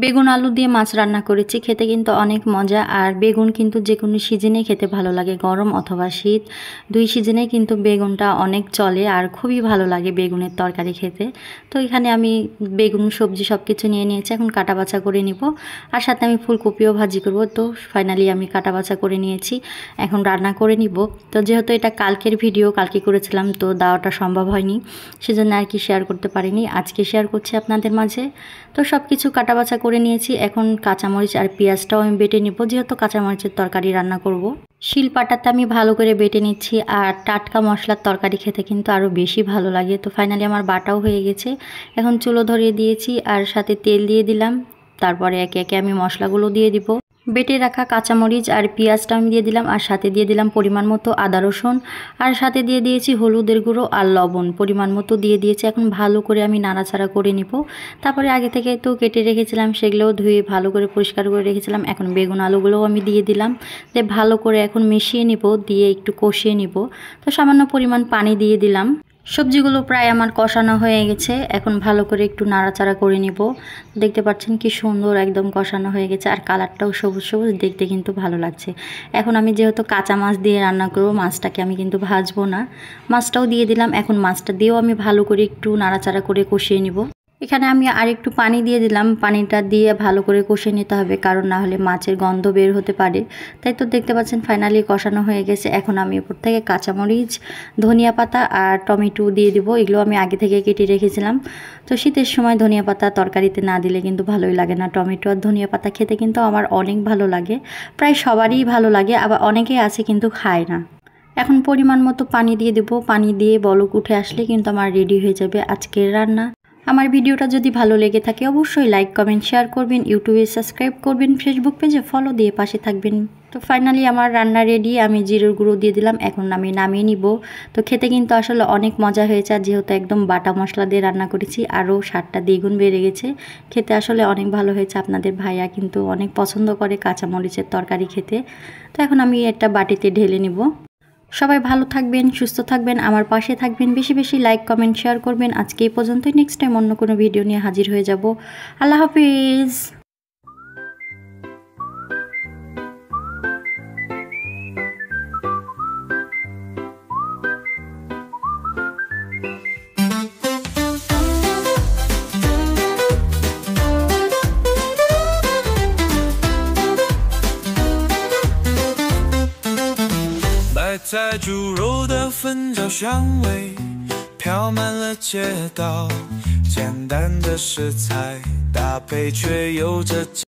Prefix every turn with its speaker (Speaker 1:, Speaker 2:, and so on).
Speaker 1: বেগুন আলু দিয়ে মাছ রান্না করেছি, খেতে কিন্তু অনেক মজা। আর বেগুন কিন্তু যে কোনো সিজনে খেতে ভালো লাগে, গরম অথবা শীত দুই সিজনে কিন্তু বেগুনটা অনেক চলে আর খুবই ভালো লাগে বেগুনের তরকারি খেতে। তো এখানে আমি বেগুন সবজি সব কিছু নিয়ে নিয়েছি, এখন কাটা বাছা করে নিব। আর সাথে আমি ফুলকপিও ভাজি করব। তো ফাইনালি আমি কাটা বাছা করে নিয়েছি, এখন রান্না করে নিব। তো যেহেতু এটা কালকের ভিডিও, কালকে করেছিলাম, তো দেওয়াটা সম্ভব হয়নি, সেজন্য আর কি শেয়ার করতে পারিনি, আজকে শেয়ার করছি আপনাদের মাঝে। তো সব কিছু কাটা বাছা করে নিয়েছি, এখন কাঁচামরিচ আর পেঁয়াজটাও আমি বেটে নিব, যেহেতু কাঁচামরিচের তরকারি রান্না করব। শিলপাটাতে আমি ভালো করে বেটে নিচ্ছি, আর টাটকা মশলার তরকারি খেতে কিন্তু আরও বেশি ভালো লাগে। তো ফাইনালি আমার বাটাও হয়ে গেছে, এখন চুলো ধরিয়ে দিয়েছি আর সাথে তেল দিয়ে দিলাম। তারপরে একে একে আমি মশলাগুলো দিয়ে দিব। বেটে রাখা কাঁচামরিচ আর পেঁয়াজটা আমি দিয়ে দিলাম, আর সাথে দিয়ে দিলাম পরিমাণ মতো আদা রসুন, আর সাথে দিয়ে দিয়েছি হলুদের গুঁড়ো আর লবণ পরিমাণ মতো দিয়ে দিয়েছি। এখন ভালো করে আমি নাড়াচাড়া করে নিব। তারপরে আগে থেকে তো কেটে রেখেছিলাম, সেগুলোও ধুয়ে ভালো করে পরিষ্কার করে রেখেছিলাম। এখন বেগুন আলুগুলোও আমি দিয়ে দিলাম, দিয়ে ভালো করে এখন মিশিয়ে নিব, দিয়ে একটু কষিয়ে নিব। তো সামান্য পরিমাণ পানি দিয়ে দিলাম। সবজিগুলো প্রায় আমার কষানো হয়ে গেছে, এখন ভালো করে একটু নাড়াচাড়া করে নিব। দেখতে পাচ্ছেন কি সুন্দর একদম কষানো হয়ে গেছে, আর কালারটাও সবুজ সবুজ, দেখতে কিন্তু ভালো লাগছে। এখন আমি যেহেতু কাঁচা মাছ দিয়ে রান্না করব, মাছটাকে আমি কিন্তু ভাজবো না। মাছটাও দিয়ে দিলাম, এখন মাছটা দিয়েও আমি ভালো করে একটু নাড়াচাড়া করে কষিয়ে নিব। এখানে আমি আর একটু পানি দিয়ে দিলাম, পানিটা দিয়ে ভালো করে কষিয়ে নিতে হবে, কারণ না হলে মাছের গন্ধ বের হতে পারে। তাই তো দেখতে পাচ্ছেন ফাইনালি কষানো হয়ে গেছে। এখন আমি উপর থেকে কাঁচামরিচ, ধনিয়া পাতা আর টমেটো দিয়ে দিব, এগুলো আমি আগে থেকে কেটে রেখেছিলাম। তো শীতের সময় ধনিয়া পাতা তরকারিতে না দিলে কিন্তু ভালোই লাগে না। টমেটো আর ধনিয়া পাতা খেতে কিন্তু আমার অনেক ভালো লাগে, প্রায় সবারই ভালো লাগে, আবার অনেকেই আছে কিন্তু খায় না। এখন পরিমাণ মতো পানি দিয়ে দেবো, পানি দিয়ে বলক উঠে আসলে কিন্তু আমার রেডি হয়ে যাবে আজকের রান্না। আমার ভিডিওটা যদি ভালো লেগে থাকে অবশ্যই লাইক কমেন্ট শেয়ার করবেন, ইউটিউবে সাবস্ক্রাইব করবেন, ফেসবুক পেজে ফলো দিয়ে পাশে থাকবেন। তো ফাইনালি আমার রান্না রেডি, আমি জিরের গুঁড়ো দিয়ে দিলাম, এখন আমি নামিয়ে নিব। তো খেতে কিন্তু আসলে অনেক মজা হয়েছে, আর যেহেতু একদম বাটা মশলা দিয়ে রান্না করেছি আরও স্বাদটা দ্বিগুণ বেড়ে গেছে। খেতে আসলে অনেক ভালো হয়েছে, আপনাদের ভাইয়া কিন্তু অনেক পছন্দ করে কাঁচামরিচের তরকারি খেতে। তো এখন আমি একটা বাটিতে ঢেলে নিব। সবাই ভালো থাকবেন, সুস্থ থাকবেন, আমার পাশে থাকবেন, বেশি বেশি লাইক কমেন্ট শেয়ার করবেন। আজকে এই পর্যন্তই, নেক্সট টাইম অন্য কোনো ভিডিও নিয়ে হাজির হয়ে যাব। আল্লাহ হাফিজ।
Speaker 2: 在猪肉的粉椒香味飘满了街道，简单的食材搭配却有着